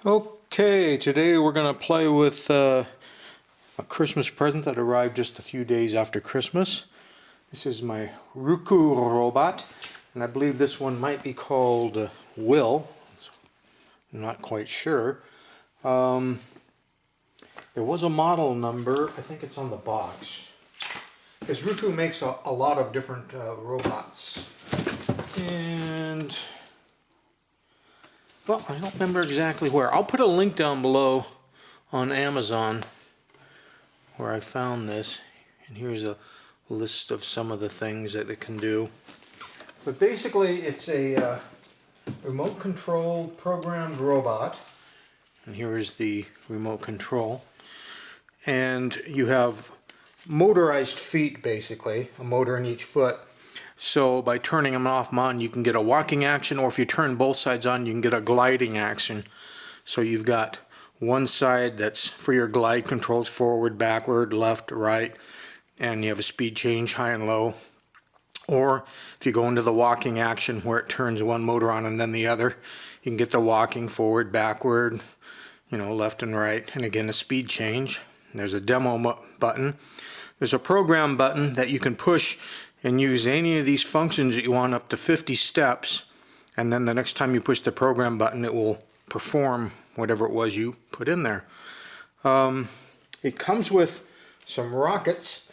Okay, today we're going to play with a Christmas present that arrived just a few days after Christmas. This is my Ruko robot, and I believe this one might be called Will. I'm not quite sure. There was a model number, I think it's on the box. Because Ruko makes a lot of different robots. And well, I don't remember exactly where. I'll put a link down below on Amazon where I found this. And here's a list of some of the things that it can do. But basically, it's a remote control programmed robot. And here is the remote control. And you have motorized feet, basically, a motor in each foot. So by turning them off and on, you can get a walking action, or if you turn both sides on, you can get a gliding action. So you've got one side that's for your glide controls, forward, backward, left, right, and you have a speed change, high and low. Or if you go into the walking action where it turns one motor on and then the other, you can get the walking, forward, backward, left and right, and again a speed change. There's a demo button. There's a program button that you can push and use any of these functions that you want up to 50 steps, and then the next time you push the program button it will perform whatever it was you put in there. It comes with some rockets.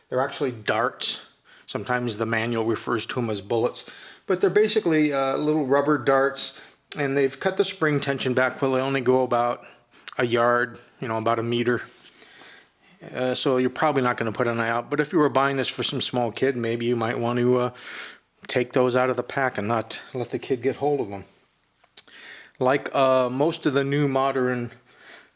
They're actually darts. Sometimes the manual refers to them as bullets, but they're basically little rubber darts, and they've cut the spring tension back where they only go about a yard, about a meter. So you're probably not going to put an eye out, but if you were buying this for some small kid, maybe you might want to take those out of the pack and not let the kid get hold of them. Like most of the new modern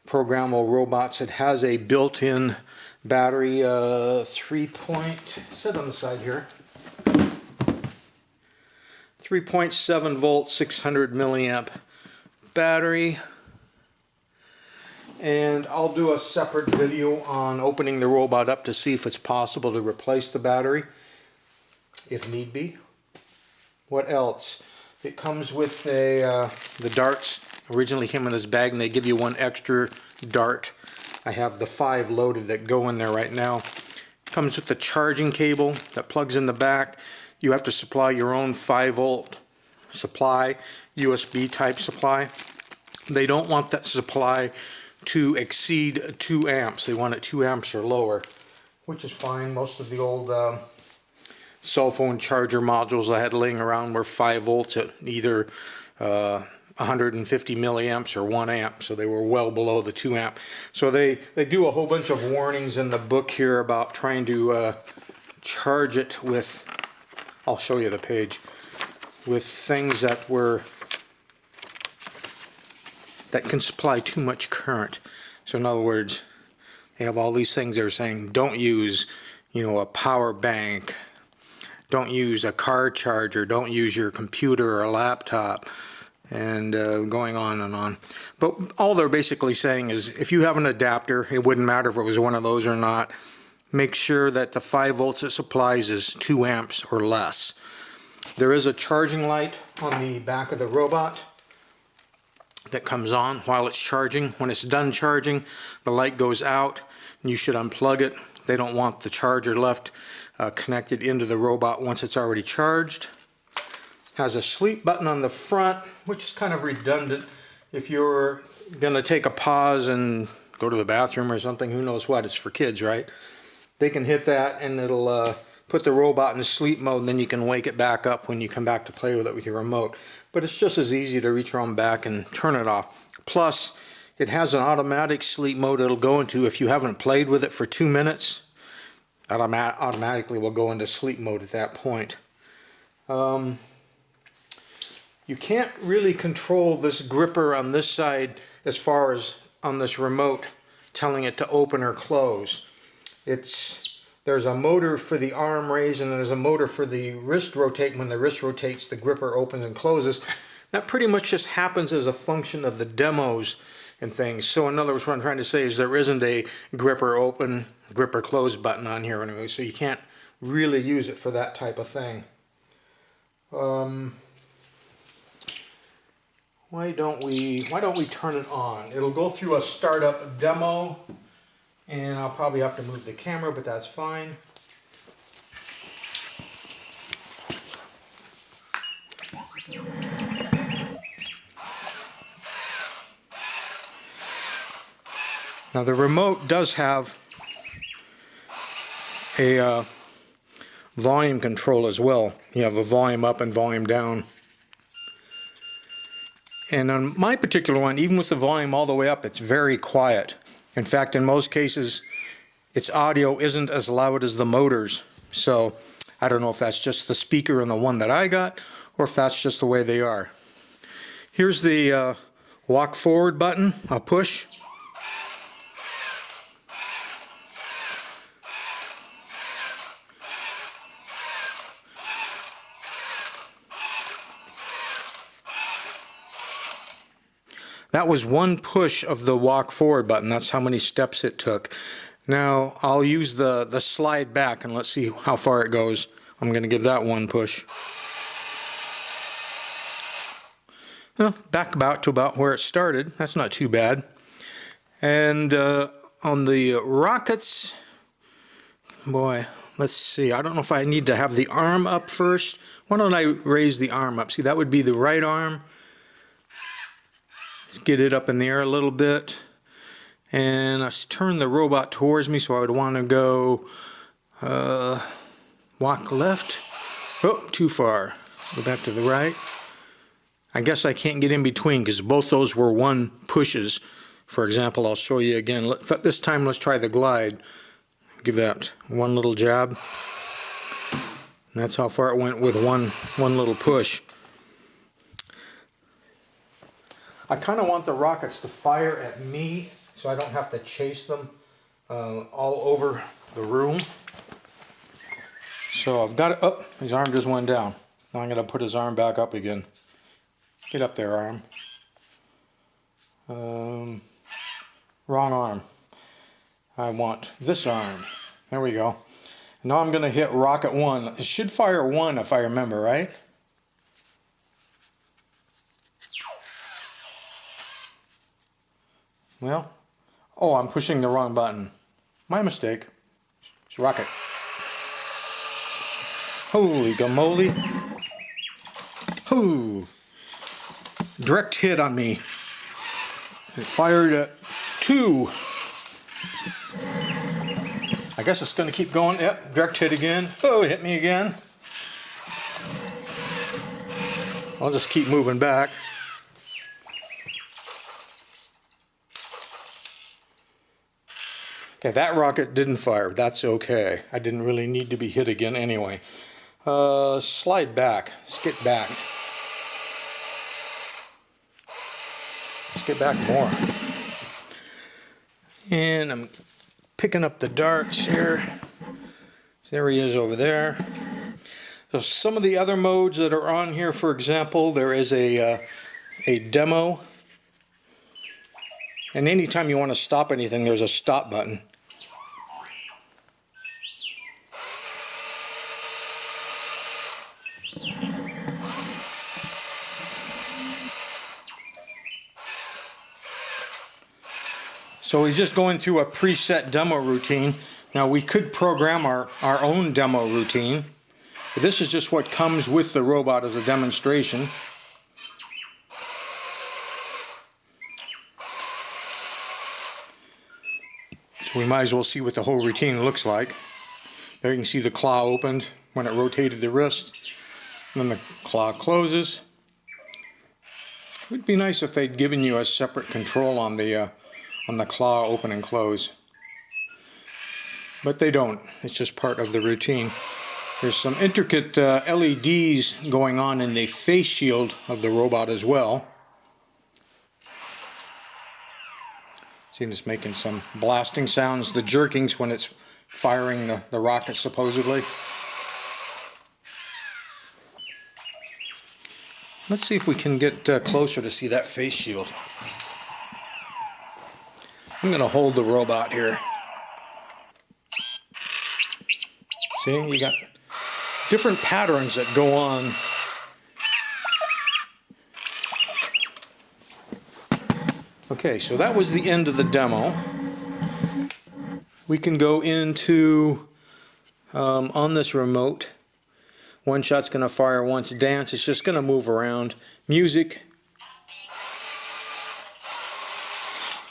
programmable robots, it has a built-in battery, 3.7 volt 600 milliamp battery. And I'll do a separate video on opening the robot up to see if it's possible to replace the battery, if need be. What else? It comes with the darts. Originally came in this bag, and they give you one extra dart. I have the 5 loaded that go in there right now. It comes with the charging cable that plugs in the back. You have to supply your own 5 volt supply, USB type supply. They don't want that supply to exceed 2 amps. They want it 2 amps or lower, which is fine. Most of the old cell phone charger modules I had laying around were 5 volts at either 150 milliamps or 1 amp, so they were well below the 2 amp. So they do a whole bunch of warnings in the book here about trying to charge it with, I'll show you the page, with things that can supply too much current. So in other words, they have all these things they're saying, don't use, a power bank, don't use a car charger, don't use your computer or a laptop, and going on and on. But all they're basically saying is if you have an adapter, it wouldn't matter if it was one of those or not, make sure that the 5 volts it supplies is 2 amps or less. There is a charging light on the back of the robot that comes on while it's charging. When it's done charging, the light goes out and you should unplug it. They don't want the charger left connected into the robot once it's already charged. Has a sleep button on the front, which is kind of redundant. If you're going to take a pause and go to the bathroom or something, who knows what, it's for kids, right? They can hit that and it'll put the robot in sleep mode, and then you can wake it back up when you come back to play with it with your remote. But it's just as easy to reach around back and turn it off. Plus, it has an automatic sleep mode it'll go into if you haven't played with it for 2 minutes. It automatically will go into sleep mode at that point. You can't really control this gripper on this side as far as on this remote telling it to open or close. There's a motor for the arm raise, and there's a motor for the wrist rotate. When the wrist rotates, the gripper opens and closes. That pretty much just happens as a function of the demos and things. So in other words, what I'm trying to say is there isn't a gripper open, gripper close button on here anyway, so you can't really use it for that type of thing. why don't we turn it on? It'll go through a startup demo, and I'll probably have to move the camera, but that's fine. Now the remote does have a volume control as well. You have a volume up and volume down. And on my particular one, even with the volume all the way up, it's very quiet. In fact, in most cases, its audio isn't as loud as the motors. So I don't know if that's just the speaker in the one that I got, or if that's just the way they are. Here's the walk forward button. I'll push. That was one push of the walk forward button. That's how many steps it took. Now I'll use the slide back and let's see how far it goes. I'm going to give that one push. Well, back to about where it started. That's not too bad. And on the rockets, boy, let's see. I don't know if I need to have the arm up first. Why don't I raise the arm up? See, that would be the right arm. Let's get it up in the air a little bit. And let's turn the robot towards me, so I would want to go walk left. Oh, too far. Let's go back to the right. I guess I can't get in between because both those were one pushes. For example, I'll show you again. This time let's try the glide. Give that one little jab. And that's how far it went with one little push. I kind of want the rockets to fire at me so I don't have to chase them all over the room. So I've got it up. His arm just went down. Now I'm going to put his arm back up again. Get up there, arm. Wrong arm. I want this arm. There we go. Now I'm going to hit rocket 1. It should fire 1 if I remember, right? Well, oh, I'm pushing the wrong button. My mistake. It's rocket. Holy gamoly. Ooh. Direct hit on me. It fired at 2. I guess it's going to keep going. Yep, direct hit again. Oh, it hit me again. I'll just keep moving back. Okay, that rocket didn't fire. That's okay. I didn't really need to be hit again anyway. Slide back. Let's get back. Let's get back more. And I'm picking up the darts here. There he is over there. So some of the other modes that are on here, for example, there is a demo. And anytime you want to stop anything, there's a stop button. So he's just going through a preset demo routine. Now we could program our own demo routine, but this is just what comes with the robot as a demonstration. So we might as well see what the whole routine looks like. There you can see the claw opened when it rotated the wrist, and then the claw closes. It would be nice if they'd given you a separate control on the claw open and close. But they don't. It's just part of the routine. There's some intricate LEDs going on in the face shield of the robot as well. See, it's making some blasting sounds, the jerkings when it's firing the rocket supposedly. Let's see if we can get closer to see that face shield. I'm going to hold the robot here. See, you got different patterns that go on. Okay, so that was the end of the demo. We can go into, on this remote, one shot's going to fire once. Dance, it's just going to move around. Music.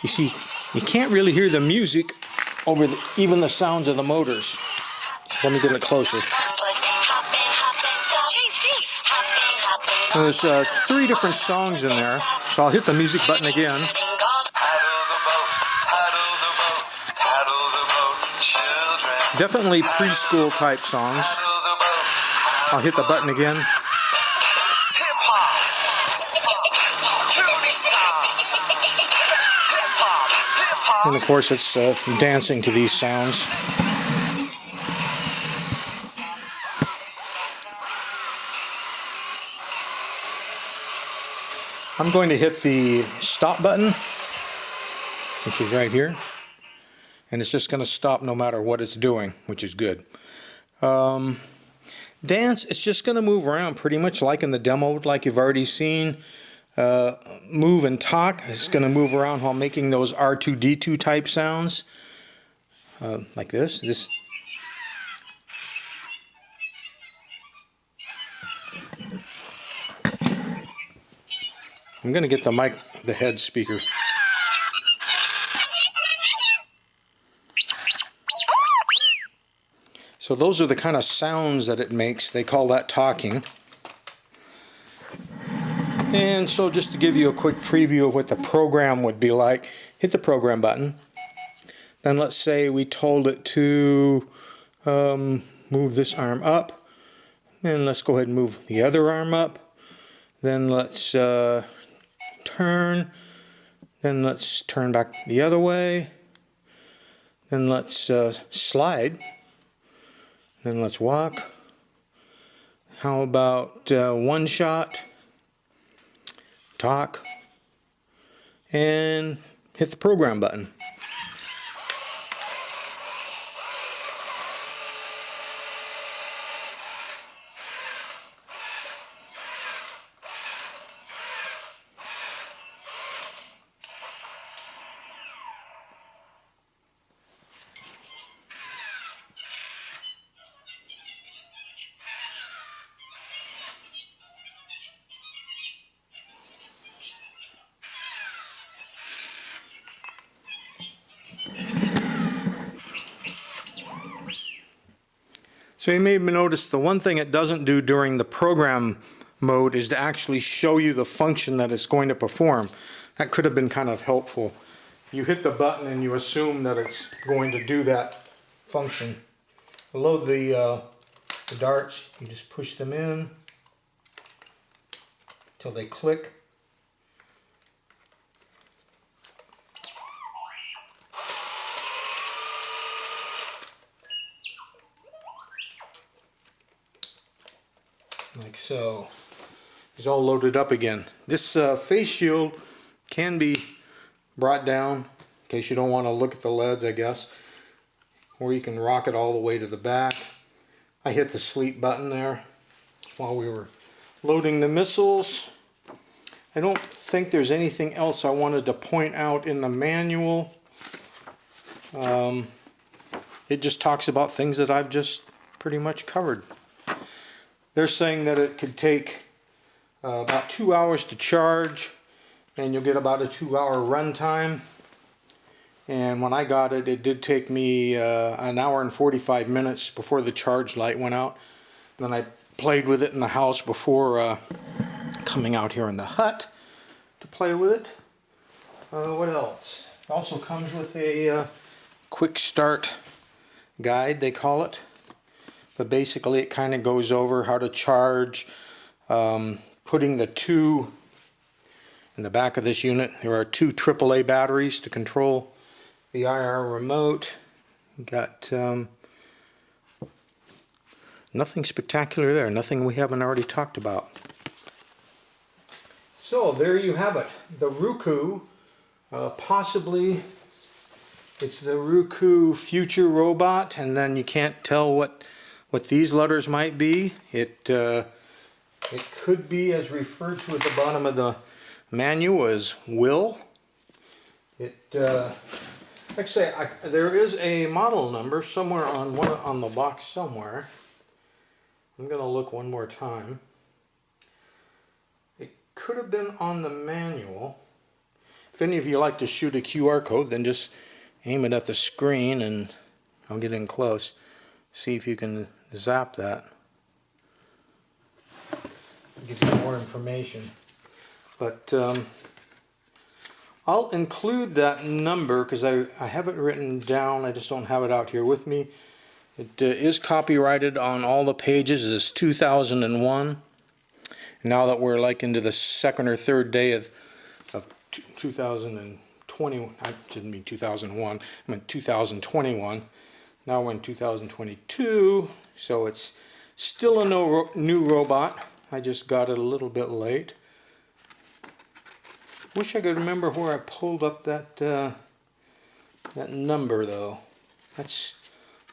You see, you can't really hear the music over even the sounds of the motors. So let me get it closer. There's 3 different songs in there, so I'll hit the music button again. Definitely preschool type songs. I'll hit the button again. And of course it's dancing to these sounds. I'm going to hit the stop button, which is right here. And it's just going to stop no matter what it's doing, which is good. Dance, it's just going to move around pretty much like in the demo, like you've already seen. Move and talk, it's going to move around while making those R2-D2 type sounds. Like this. I'm going to get the head speaker. So those are the kind of sounds that it makes. They call that talking. And so just to give you a quick preview of what the program would be like, hit the program button. Then let's say we told it to move this arm up. And let's go ahead and move the other arm up. Then let's turn. Then let's turn back the other way. Then let's slide. Then let's walk. How about one shot, talk, and hit the program button. So you may have noticed the one thing it doesn't do during the program mode is to actually show you the function that it's going to perform. That could have been kind of helpful. You hit the button and you assume that it's going to do that function. Below the darts, you just push them in until they click. Like so. It's all loaded up again. This face shield can be brought down in case you don't want to look at the LEDs, I guess. Or you can rock it all the way to the back. I hit the sleep button there while we were loading the missiles. I don't think there's anything else I wanted to point out in the manual. It just talks about things that I've just pretty much covered. They're saying that it could take about 2 hours to charge, and you'll get about a 2-hour run time. And when I got it, it did take me an hour and 45 minutes before the charge light went out. Then I played with it in the house before coming out here in the hut to play with it. What else? It also comes with a quick start guide, they call it. But basically it kind of goes over how to charge, putting the 2 in the back of this unit. There are 2 AAA batteries to control the IR remote. Got nothing spectacular there, nothing we haven't already talked about. So there you have it, the Ruko, possibly it's the Ruko future robot, and then you can't tell what these letters might be. It could be, as referred to at the bottom of the manual, as will. Like I say, there is a model number somewhere on the box somewhere. I'm going to look one more time. It could have been on the manual. If any of you like to shoot a QR code, then just aim it at the screen and I'll get in close. See if you can zap that. I'll give you more information. But I'll include that number because I have it written down. I just don't have it out here with me. It is copyrighted on all the pages as 2001. Now that we're like into the second or third day of 2020, I didn't mean 2001, I meant 2021. Now we're in 2022, so it's still a new robot. I just got it a little bit late. Wish I could remember where I pulled up that that number though. That's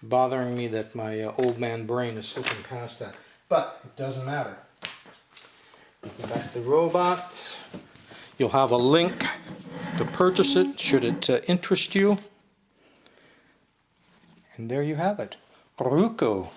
bothering me that my old man brain is slipping past that. But it doesn't matter. Get back to the robot. You'll have a link to purchase it should it interest you. And there you have it. Ruko.